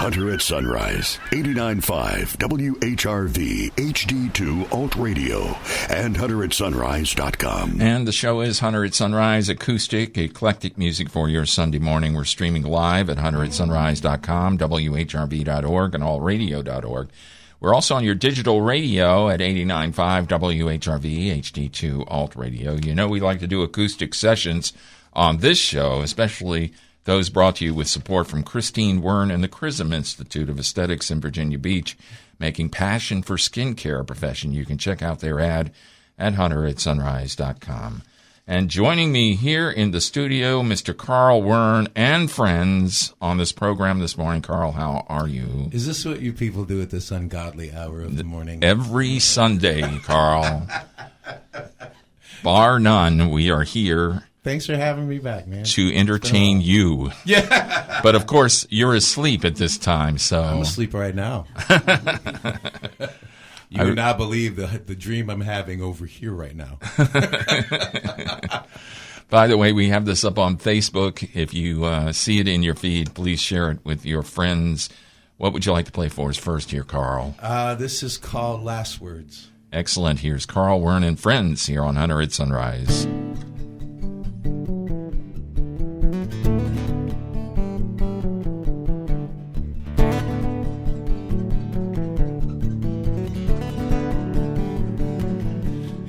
Hunter at Sunrise, 89.5 WHRV HD2 Alt Radio, and hunteratsunrise.com. And the show is Hunter at Sunrise, acoustic, eclectic music for your Sunday morning. We're streaming live at hunteratsunrise.com, WHRV.org, and allradio.org. We're also on your digital radio at 89.5 WHRV HD2 Alt Radio. You know we like to do acoustic sessions on this show, especially those brought to you with support from Karl Werne and the Chrism Institute of Aesthetics in Virginia Beach, making passion for skincare a profession. You can check out their ad at hunteratsunrise.com. And joining me here in the studio, Mr. Karl Werne and friends on this program this morning. Karl, how are you? Is this what you people do at this ungodly hour of the morning? Every Sunday, Karl. Bar none, we are here. Thanks for having me back, man. To entertain you. Yeah. But, of course, you're asleep at this time, so... I'm asleep right now. You would not believe the dream I'm having over here right now. By the way, we have this up on Facebook. If you see it in your feed, please share it with your friends. What would you like to play for us first here, Karl? This is called Last Words. Excellent. Here's Karl Werne and friends here on Hunter at Sunrise.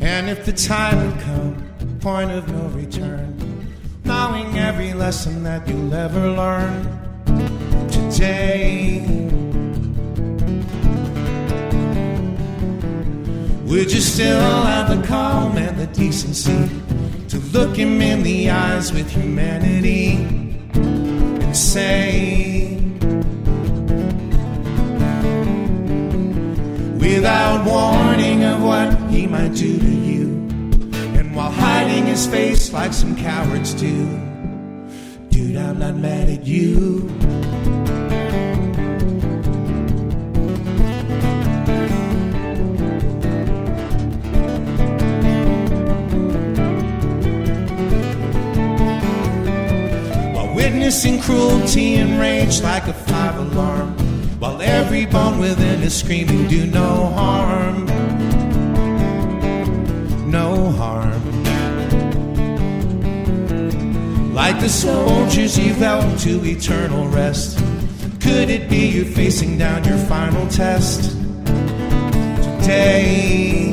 And if the time would come, the point of no return, knowing every lesson that you'll ever learn today, would you still have the calm and the decency to look him in the eyes with humanity and say, without warning of what he might do to you, and while hiding his face like some cowards do, dude, I'm not mad at you. While witnessing cruelty and rage like a 5-alarm, while every bone within is screaming, do no harm, no harm. Like the soldiers you've held to eternal rest, could it be you're facing down your final test today?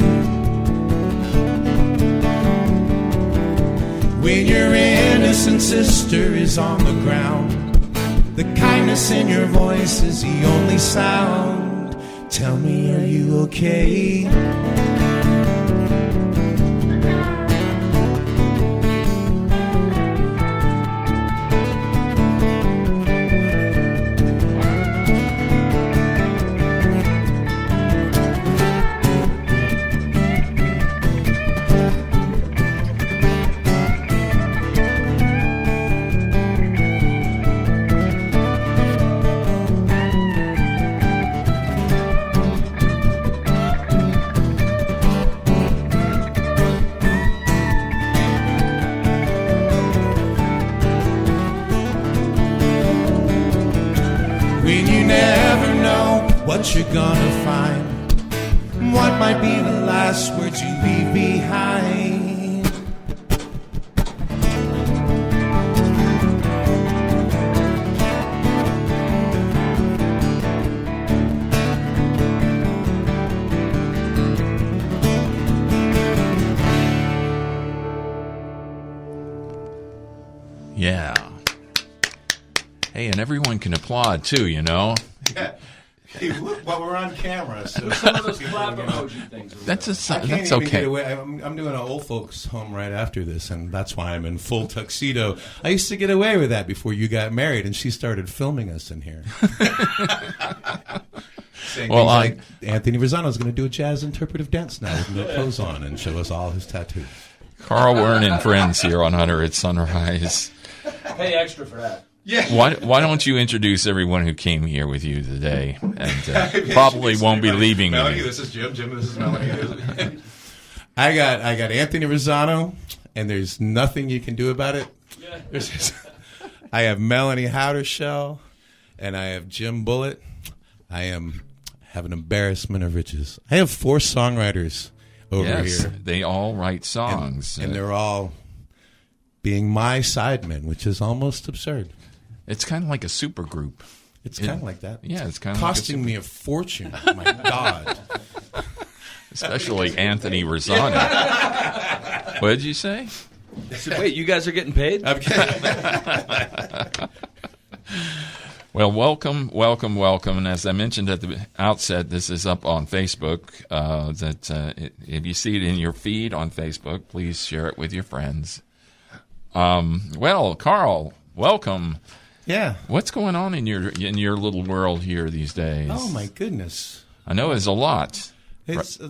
When your innocent sister is on the ground, the kindness in your voice is the only sound. Tell me, are you okay? What you're gonna find, what might be the last words you leave behind. Yeah. Hey, and everyone can applaud too, you know. Yeah. Hey, well, we're on camera, so some of those clap emoji things. That's that's okay. Get away. I'm doing an old folks home right after this, and that's why I'm in full tuxedo. I used to get away with that before you got married, and she started filming us in here. Well, like Anthony Rosano is going to do a jazz interpretive dance now with no clothes on and show us all his tattoos. Karl Werne and friends here on Hunter at Sunrise. Pay extra for that. Yeah. Why don't you introduce everyone who came here with you today and probably won't be leaving? Melanie, this is Jim. Jim, this is Melanie. I got Anthony Rosano, and there's nothing you can do about it. Yeah. I have Melanie Howdershell, And I have Jim Bulleit. I have an embarrassment of riches. I have 4 songwriters over here. They all write songs. And they're all being my sidemen, which is almost absurd. It's kind of like a super group. It's kind of like that. Yeah, it's kind of costing me a fortune. Oh my God. Especially Anthony Rosano. What did you say? So wait, you guys are getting paid? I'm kidding. Well, welcome. And as I mentioned at the outset, this is up on Facebook. If you see it in your feed on Facebook, please share it with your friends. Well, Karl, welcome. Yeah. What's going on in your little world here these days? Oh my goodness. I know there's a lot. It's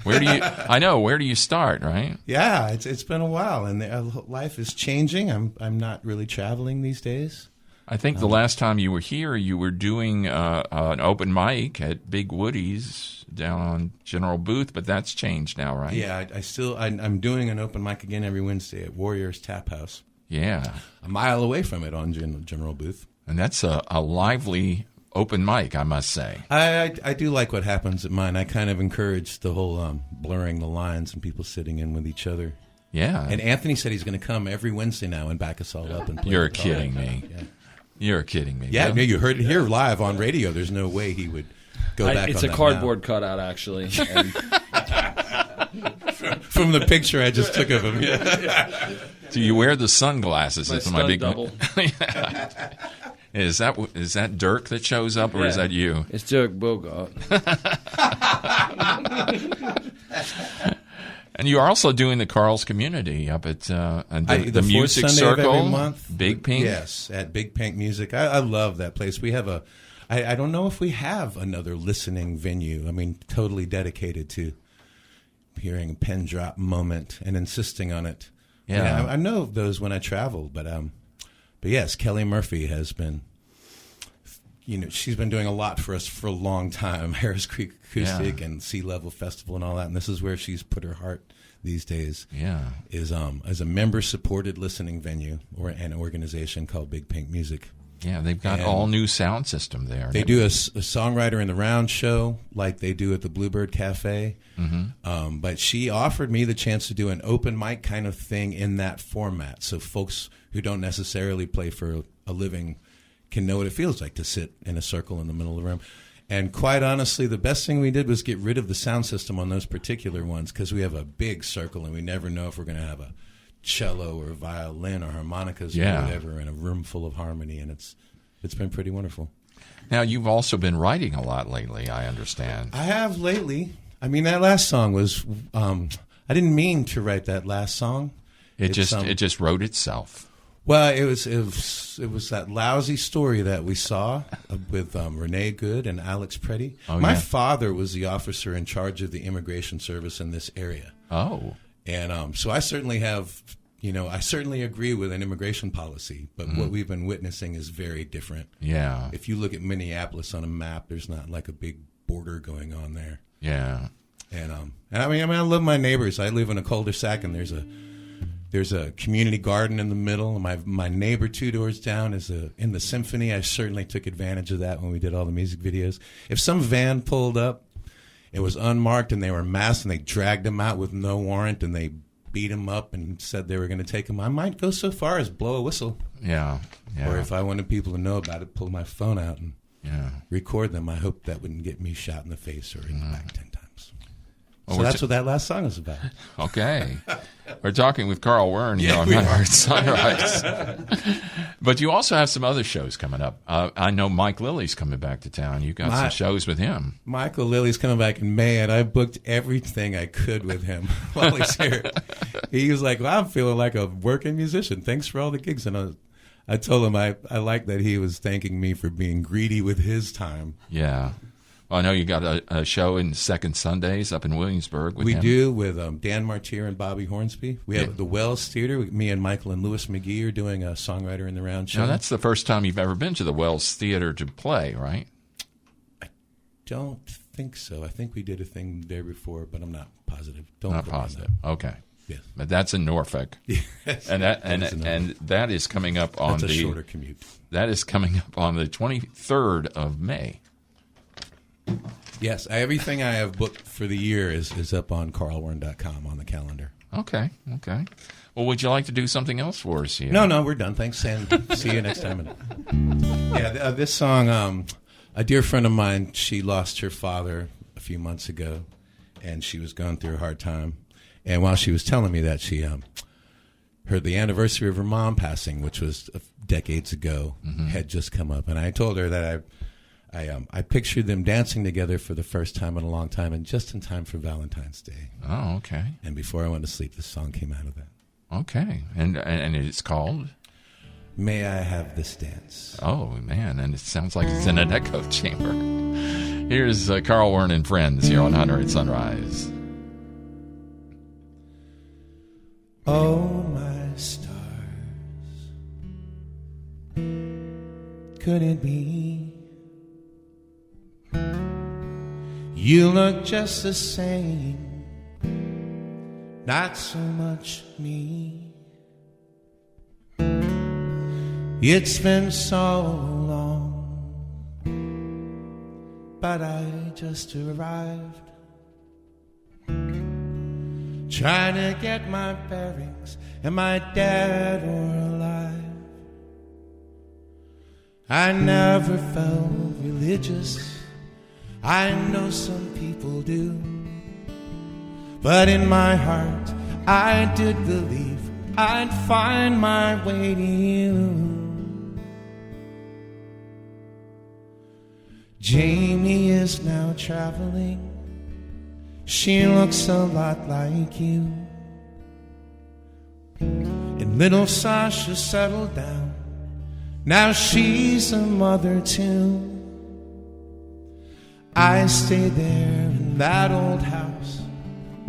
Where do you start, right? Yeah, it's been a while, and life is changing. I'm not really traveling these days. I think the last time you were here, you were doing an open mic at Big Woody's down on General Booth, but that's changed now, right? Yeah, I'm doing an open mic again every Wednesday at Warriors Tap House. Yeah. A mile away from it on General Booth. And that's a lively open mic, I must say. I do like what happens at mine. I kind of encourage the whole blurring the lines and people sitting in with each other. Yeah. And Anthony said he's going to come every Wednesday now and back us all up. And play You're guitar. kidding me. Yeah. You're kidding me. Yeah, you heard it here live on radio. There's no way he would go back it's on a that cardboard cutout, actually. And from the picture I just took of him. Yeah. Do you wear the sunglasses? It's my big double. Is that Dirk that shows up, or is that you? It's Dirk Bogart. And you are also doing the Karl's Community up at the Music fourth Sunday Circle, of every month. Big Pink. Yes, at Big Pink Music. I love that place. We have I don't know if we have another listening venue. I mean, totally dedicated to hearing a pen drop moment and insisting on it. Yeah, I know of those when I travel, but yes, Kelly Murphy has been. She's been doing a lot for us for a long time. Harris Creek Acoustic and Sea Level Festival and all that. And this is where she's put her heart these days. Yeah, is as a member-supported listening venue or an organization called Big Pink Music. Yeah, they've got all new sound system there. They do a songwriter in the round show like they do at the Bluebird Cafe. Mm-hmm. But she offered me the chance to do an open mic kind of thing in that format, so folks who don't necessarily play for a living can know what it feels like to sit in a circle in the middle of the room. And quite honestly, the best thing we did was get rid of the sound system on those particular ones because we have a big circle and we never know if we're going to have a cello or violin or harmonicas or whatever in a room full of harmony. And it's been pretty wonderful. Now, you've also been writing a lot lately, I understand. I have lately. I mean, that last song was, I didn't mean to write that last song. It just wrote itself. Well, it was that lousy story that we saw with Renee Good and Alex Preddy. My father was the officer in charge of the immigration service in this area. Oh. And so I certainly have, I certainly agree with an immigration policy, but what we've been witnessing is very different. Yeah. If you look at Minneapolis on a map, there's not like a big border going on there. Yeah. And I mean, I love my neighbors. I live in a cul-de-sac, and there's a community garden in the middle. My neighbor 2 doors down is in the symphony. I certainly took advantage of that when we did all the music videos. If some van pulled up, it was unmarked and they were masked and they dragged him out with no warrant and they beat him up and said they were going to take him, I might go so far as blow a whistle. Yeah. Or if I wanted people to know about it, pull my phone out and record them. I hope that wouldn't get me shot in the face or in the back 10 times. So that's what that last song is about. Okay. We're talking with Karl Werne here on Hunter Sunrise. But you also have some other shows coming up. I know Mike Lilly's coming back to town. You got some shows with him. Michael Lilly's coming back in May, and I booked everything I could with him while he's here. He was like, well, I'm feeling like a working musician. Thanks for all the gigs. And I told him I like that he was thanking me for being greedy with his time. Yeah. Well, I know you got a show in Second Sundays up in Williamsburg with him. We do, with Dan Martier and Bobby Hornsby. We have the Wells Theater. Me and Michael and Louis McGee are doing a Songwriter in the Round show. Now, that's the first time you've ever been to the Wells Theater to play, right? I don't think so. I think we did a thing there before, but I'm not positive. Not positive. Okay. Yes. But that's in Norfolk. Yes. And that That is in Norfolk. and that is coming up on That's a the shorter commute. That is coming up on the 23rd of May. Yes, everything I have booked for the year is up on karlwerne.com on the calendar. Okay. Well, would you like to do something else for us here? No, we're done. Thanks, and see you next time. Yeah, this song, a dear friend of mine, she lost her father a few months ago, and she was going through a hard time. And while she was telling me that, she heard the anniversary of her mom passing, which was decades ago, had just come up. And I told her that I pictured them dancing together for the first time in a long time, and just in time for Valentine's Day. Oh, okay. And before I went to sleep, this song came out of that. Okay. And it's called? May I Have This Dance. Oh, man. And it sounds like it's in an echo chamber. Here's Karl Werne and Friends here on Hunter at Sunrise. Oh, my stars, could it be you look just the same, not so much me. It's been so long, but I just arrived, trying to get my bearings. Am I dead or alive? I never felt religious. I know some people do, but in my heart I did believe I'd find my way to you. Jamie is now traveling. She looks a lot like you. And little Sasha settled down. Now she's a mother too. I stayed there in that old house.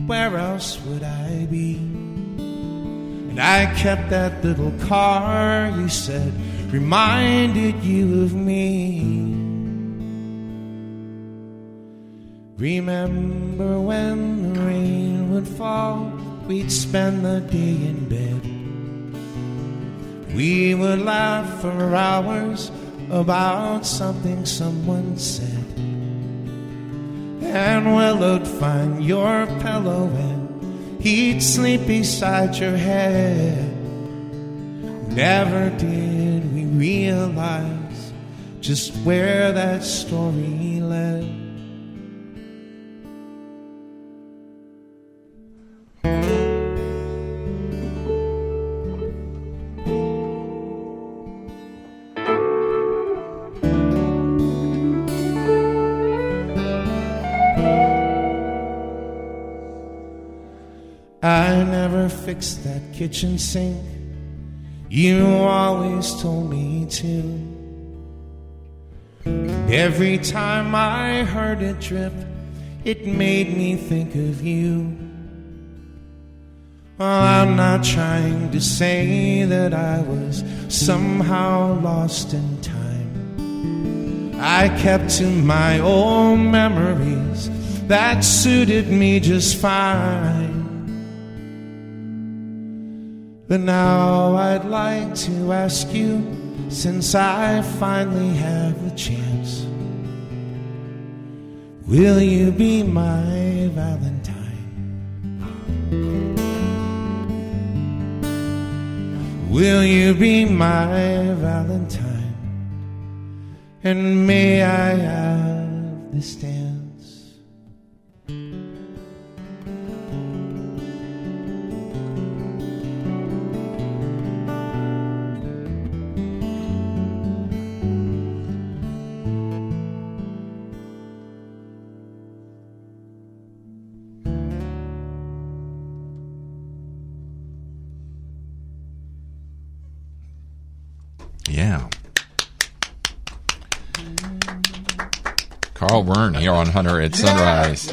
Where else would I be? And I kept that little car you said reminded you of me. Remember when the rain would fall, we'd spend the day in bed. We would laugh for hours about something someone said. And Willow'd find your pillow and he'd sleep beside your head. Never did we realize just where that story led. I never fixed that kitchen sink. You always told me to. Every time I heard it drip, it made me think of you. Well, I'm not trying to say that I was somehow lost in time. I kept to my old memories that suited me just fine. But now I'd like to ask you, since I finally have the chance, will you be my Valentine? Will you be my Valentine? And may I have this dance? Yeah. Karl Werne here on Hunter at Sunrise.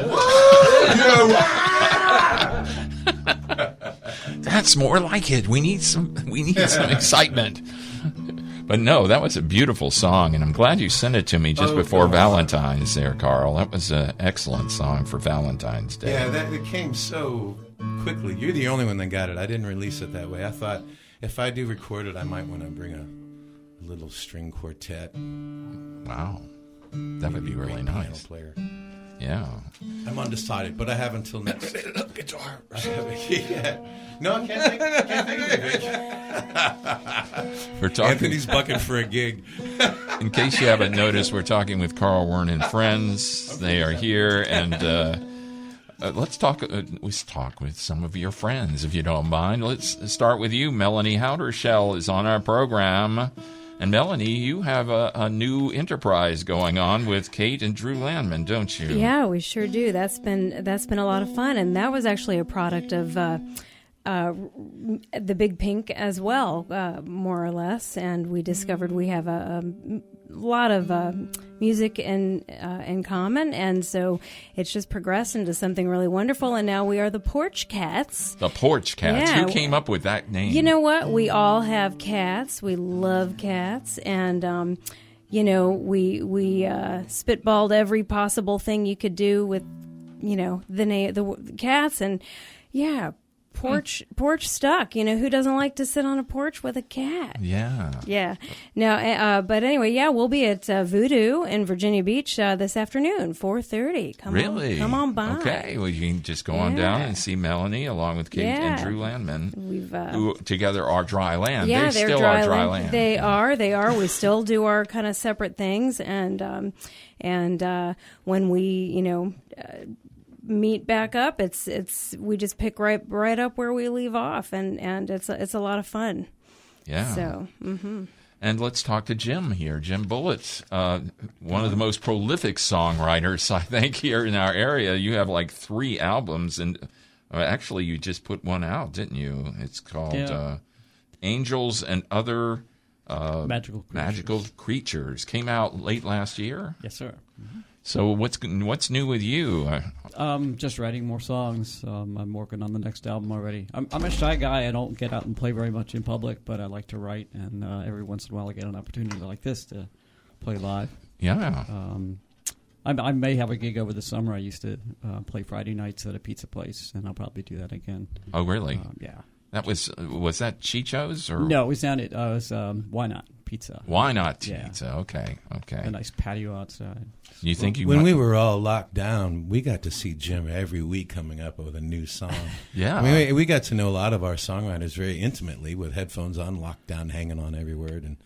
That's more like it. We need some excitement. But no, that was a beautiful song, and I'm glad you sent it to me just before Valentine's there, Karl. That was an excellent song for Valentine's Day. Yeah, it came so quickly. You're the only one that got it. I didn't release it that way. I thought if I do record it, I might want to bring a little string quartet. Wow. That would be really piano nice. Player. Yeah. I'm undecided, but I have until next. Guitar. Yeah. No, I can't think of it. We're talking. Anthony's bucking for a gig. In case you haven't noticed, we're talking with Karl Werne and friends. They are here, and let's talk. Let's talk with some of your friends, if you don't mind. Let's start with you. Melanie Howdershell is on our program. And Melanie, you have a new enterprise going on with Kate and Drew Landman, don't you? Yeah, we sure do. That's been a lot of fun, and that was actually a product of the Big Pink as well, more or less. And we discovered we have a lot of music in common, and so it's just progressed into something really wonderful. And now we are the Porch Cats. The Porch Cats. Yeah. Who came up with that name? You know what? We all have cats. We love cats, and we spitballed every possible thing you could do with the cats, and yeah. Porch stuck. Who doesn't like to sit on a porch with a cat? Yeah. Yeah. No, but anyway, yeah, we'll be at Voodoo in Virginia Beach this afternoon, 4:30. Come on by. Okay. Well, you can just go on down and see Melanie along with Kate and Drew Landman, who together are Dry Land. Yeah, they're still our Dry Land. They are. We still do our kind of separate things, and when we, meet back up, we just pick right up where we leave off, and it's a lot of fun. Yeah. So. And let's talk to Jim here, Jim Bulleit, one of the most prolific songwriters, I think, here in our area. You have like 3 albums, and actually you just put one out, didn't you? It's called Angels and Other Magical Creatures. Came out late last year. Yes, sir. Mm-hmm. So what's new with you? Just writing more songs. I'm working on the next album already. I'm a shy guy. I don't get out and play very much in public, but I like to write, and every once in a while I get an opportunity like this to play live. Yeah. I may have a gig over the summer. I used to play Friday nights at a pizza place, and I'll probably do that again. Oh, really? Yeah. That was that Chicho's or no? It was down at Why Not Pizza. Why Not Pizza? Okay. A nice patio outside. You think when we were all locked down, we got to see Jim every week coming up with a new song. Yeah, I mean, we got to know a lot of our songwriters very intimately with headphones on, locked down, hanging on every word, and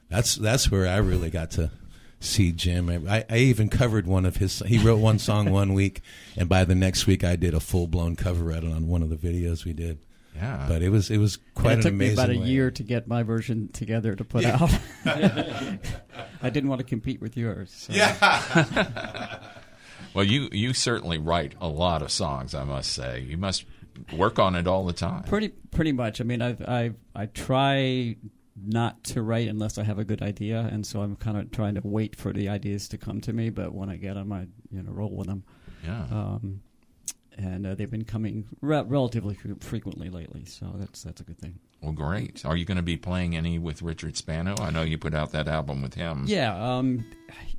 that's where I really got to see Jim. I even covered one of his. He wrote one song one week, and by the next week, I did a full blown cover edit on one of the videos we did. Yeah, but it was quite an amazing. It took me about a year to get my version together to put out. I didn't want to compete with yours. So. Yeah. Well, you certainly write a lot of songs. I must say, you must work on it all the time. Pretty much. I mean, I try not to write unless I have a good idea, and so I'm kind of trying to wait for the ideas to come to me. But when I get them, I roll with them. Yeah. And they've been coming relatively frequently lately, so that's a good thing. Well, great. Are you going to be playing any with Richard Spano? I know you put out that album with him. Yeah,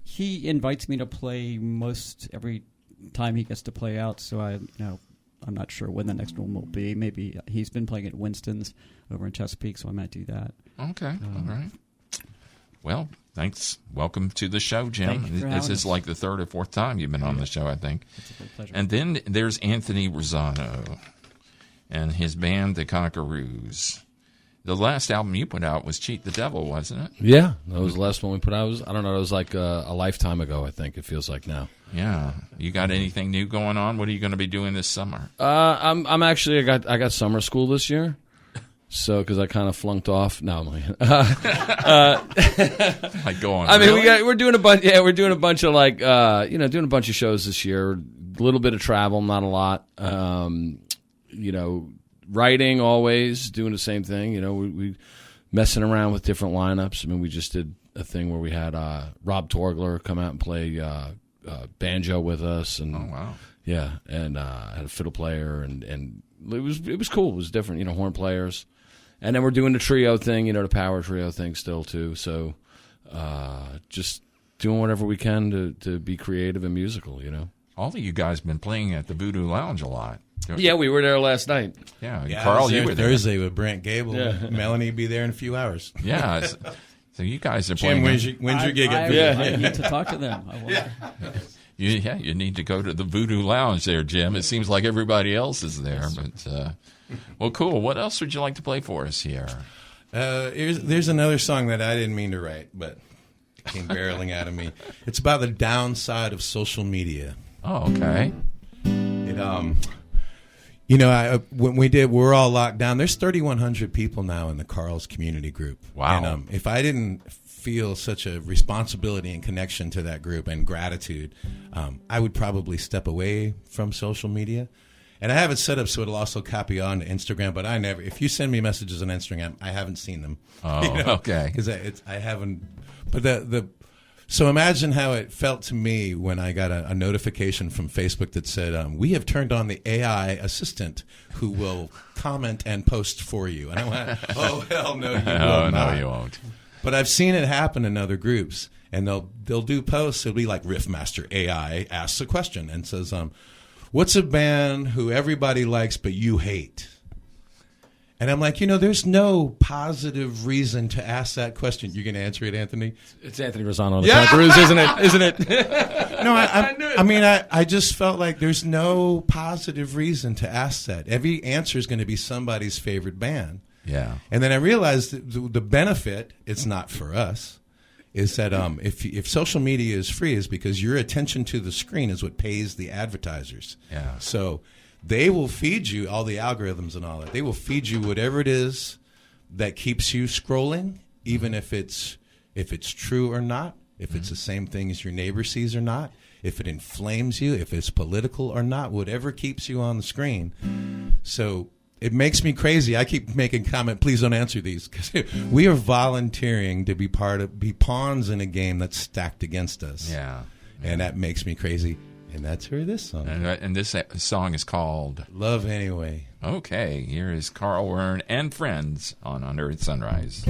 he invites me to play most every time he gets to play out, so I'm not sure when the next one will be. Maybe he's been playing at Winston's over in Chesapeake, so I might do that. Okay, all right. Well, thanks. Welcome to the show, Jim. Thank you for this having is us. like the 3rd or 4th time you've been on the show, I think. It's a great pleasure. And then there's Anthony Rosano and his band, the Conquerors. The last album you put out was Cheat the Devil, wasn't it? Yeah, that was the last one we put out. I don't know, it was like a lifetime ago, I think it feels like now. Yeah. You got anything new going on? What are you going to be doing this summer? I'm actually, I got summer school this year. So, because I kind of flunked off. No, I'm like, Like going. I mean, really? we're doing a bunch. Yeah, we're doing a bunch of like, doing a bunch of shows this year. A little bit of travel, not a lot. Writing always, doing the same thing. We messing around with different lineups. I mean, we just did a thing where we had Rob Torgler come out and play banjo with us, and Oh, wow. yeah, and had a fiddle player, and it was cool. It was different, horn players. And then we're doing the trio thing, the power trio thing still, too. So just doing whatever we can to be creative and musical, All of you guys been playing at the Voodoo Lounge a lot. Yeah, we were there last night. Yeah, Yeah, Carl, I was you there were there. Thursday with Brent Gable. Yeah. Melanie will be there in a few hours. Yeah. So you guys are Jim, playing. when's your gig at I Voodoo? need to talk to them. I want You need to go to the Voodoo Lounge there, Jim. It seems like everybody else is there. But well, cool. What else would you like to play for us here? There's another song that I didn't mean to write, but came barreling out of me. It's about the downside of social media. Oh, okay. When we're all locked down. There's 3,100 people now in the Carl's community group. Wow. And if I didn't feel such a responsibility and connection to that group and gratitude, I would probably step away from social media. And I have it set up so it'll also copy on to Instagram, but if you send me messages on Instagram, I haven't seen them. Oh, okay. Because I haven't. But so imagine how it felt to me when I got a notification from Facebook that said, we have turned on the AI assistant who will comment and post for you. And I went, oh, hell no, you will not. No, you won't. But I've seen it happen in other groups, and they'll do posts. It'll be like Riffmaster AI asks a question and says, what's a band who everybody likes but you hate? And I'm like, there's no positive reason to ask that question. You going to answer it, Anthony? It's Anthony Rosano on the Santa Cruz, isn't it? Isn't it? No, I just felt like there's no positive reason to ask that. Every answer is going to be somebody's favorite band. Yeah. And then I realized that the benefit, it's not for us, is that if social media is free, is because your attention to the screen is what pays the advertisers. Yeah. So they will feed you all the algorithms and all that. They will feed you whatever it is that keeps you scrolling, even if it's true or not, if it's the same thing as your neighbor sees or not, if it inflames you, if it's political or not, whatever keeps you on the screen. So it makes me crazy. I keep making comment, please don't answer these, because we are volunteering to be pawns in a game that's stacked against us. Yeah. And that makes me crazy. And that's where this song. And this song is called Love Anyway. Okay, here is Karl Werne and Friends on Under Its Sunrise.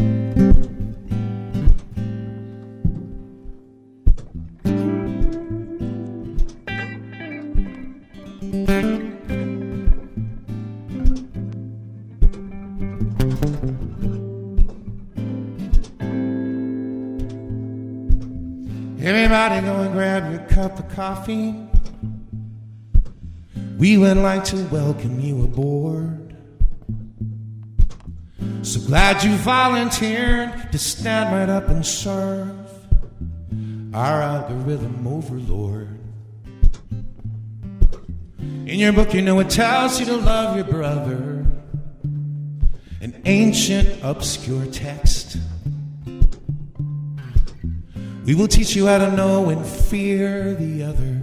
Everybody go and grab your cup of coffee. We would like to welcome you aboard. So glad you volunteered to stand right up and serve our algorithm overlord. In your book, it tells you to love your brother. An ancient, obscure text. We will teach you how to know and fear the other,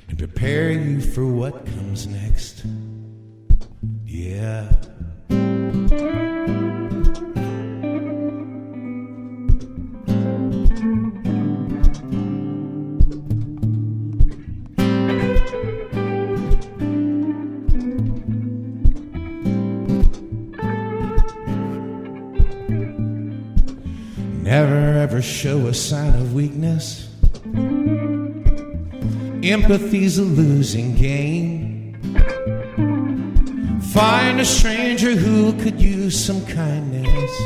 and prepare you for what comes next. Yeah. Never ever show a sign of weakness. Empathy's a losing game. Find a stranger who could use some kindness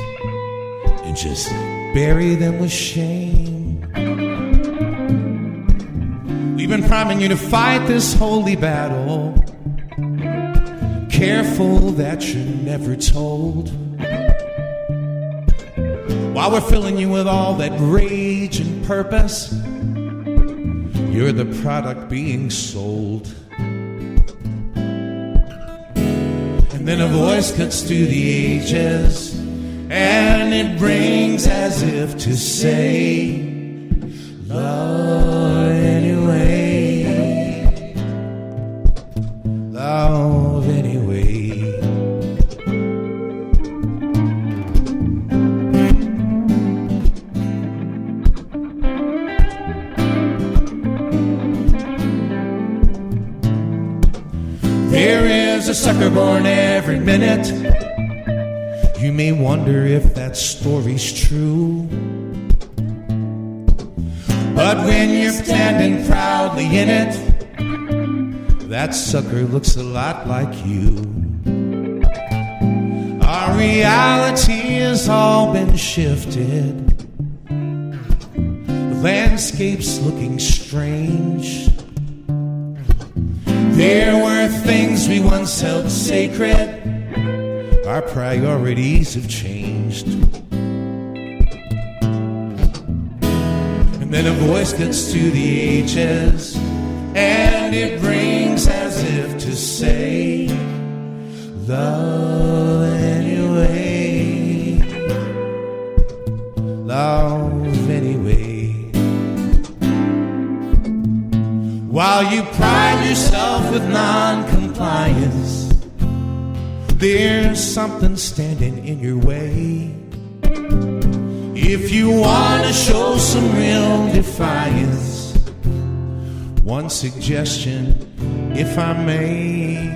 and just bury them with shame. We've been priming you to fight this holy battle. Careful that you're never told. While we're filling you with all that rage and purpose, you're the product being sold. And then a voice cuts through the ages, and it rings as if to say, love anyway, love anyway. There is a sucker born every minute. You may wonder if that story's true. But when you're standing proudly in it, That sucker looks a lot like you. Our reality has all been shifted. The landscape's looking strange. There were things we once held sacred. Our priorities have changed. And then a voice gets to the ages, and it rings as if to say, love anyway, love anyway. While you pride yourself with non-compliance, there's something standing in your way. If you want to show some real defiance, one suggestion, if I may,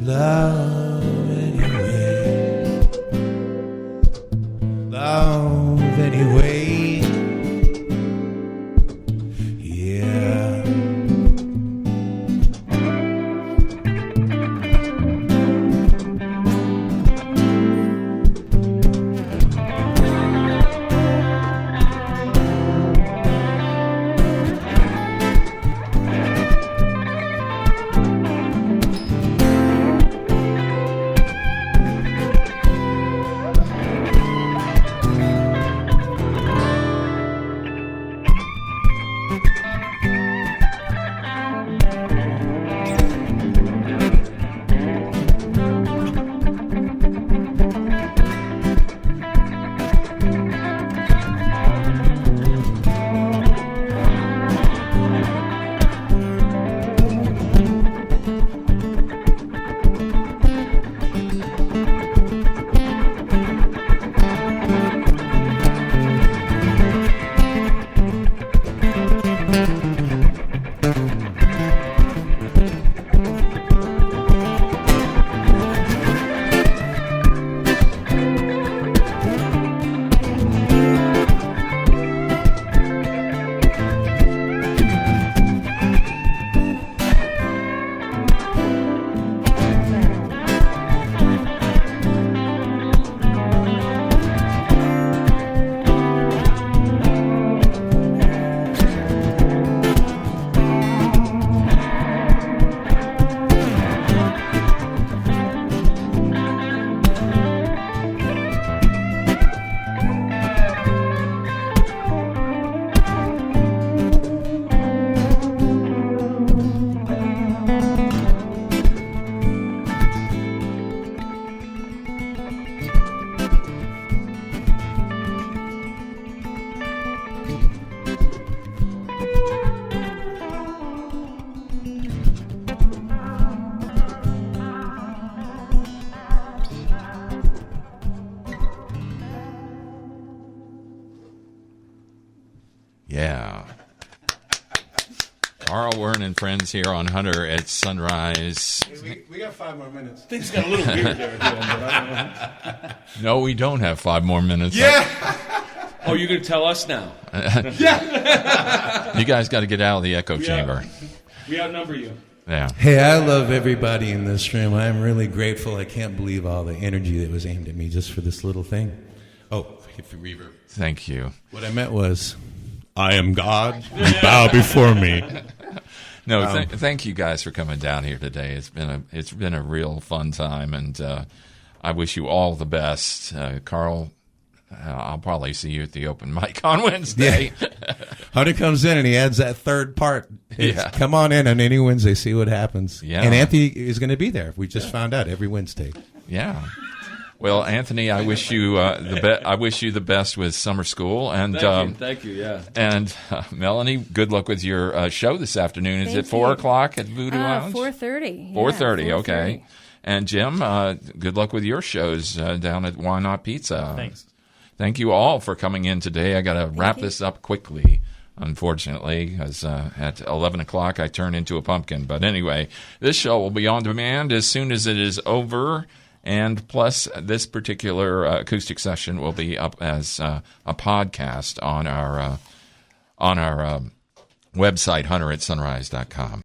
love anyway, love anyway. Yeah. Karl Werne and friends here on Hunter at Sunrise. Hey, we got 5 more minutes. Things got a little weird there at the end, but I don't know. No, we don't have 5 more minutes. Yeah. Oh, you're going to tell us now? Yeah. You guys got to get out of the echo chamber. We outnumber you. Yeah. Hey, I love everybody in this room. I'm really grateful. I can't believe all the energy that was aimed at me just for this little thing. Oh, if you reverb. Thank you. What I meant was, I am God. Bow before me. No, thank you guys for coming down here today. It's been a real fun time, and I wish you all the best, Karl. I'll probably see you at the open mic on Wednesday. Yeah. Hunter comes in and he adds that third part. Yeah. Come on in on any Wednesday, see what happens. Yeah. And Anthony is going to be there. We just found out every Wednesday. Yeah. Well, Anthony, I wish you I wish you the best with summer school, and Thank you. Yeah. And Melanie, good luck with your show this afternoon. Is Thank it 4 you. o'clock at Voodoo Lounge? 4:30. 4:30. Okay. And Jim, good luck with your shows down at Why Not Pizza. Thanks. Thank you all for coming in today. I got to wrap this up quickly, unfortunately, because at 11 o'clock I turn into a pumpkin. But anyway, this show will be on demand as soon as it is over. And plus, this particular acoustic session will be up as a podcast on our website, hunteratsunrise.com.